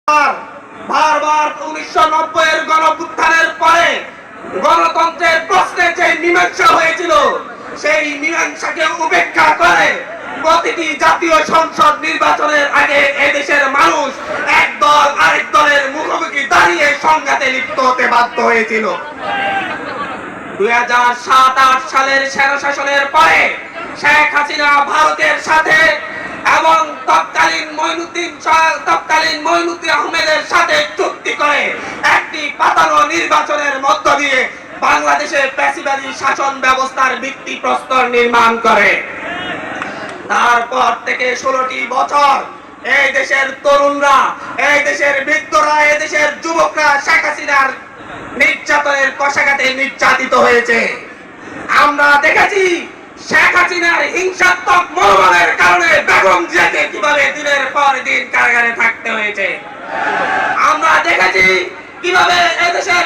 বারবার 1990 এর গণঅভ্যুত্থানের পরে গণতন্ত্রের প্রশ্নে যে মীমাংসা হয়েছিল সেই মীমাংসাকে উপেক্ষা করে প্রতিটি জাতীয় সংসদ নির্বাচনের আগে এদেশের মানুষ এক দল আরেক দলের মুখোমুখি দাঁড়িয়ে সংঘাতে লিপ্ত হতে বাধ্য হয়েছিল। 2007-8 সালের স্বৈরশাসনের পরে শেখ হাসিনা ভারতের সাথে এবং তৎকালীন মঈনুদ্দিন আহমেদের সাথে চুক্তি করে একটি পাতানো নির্বাচনের মধ্য দিয়ে বাংলাদেশের ফ্যাসিবাদী শাসন ব্যবস্থার ভিত্তিপ্রস্তর নির্মাণ করে। তারপর থেকে 16টি বছর এই দেশের তরুণরা, এই দেশের বৃদ্ধরা, এই দেশের যুবকরা শেখ হাসিনার নির্যাতনের কষাঘাতে নির্যাতিত হয়েছে। আমরা দেখেছি শেখ হাসিনার হিংসাত্মক মনোভাবের কারণে বেগম জিয়াকে কিভাবে দিনের পর দিন কারাগারে থাকতে হয়েছে। আমরা দেখেছি কিভাবে এদেশের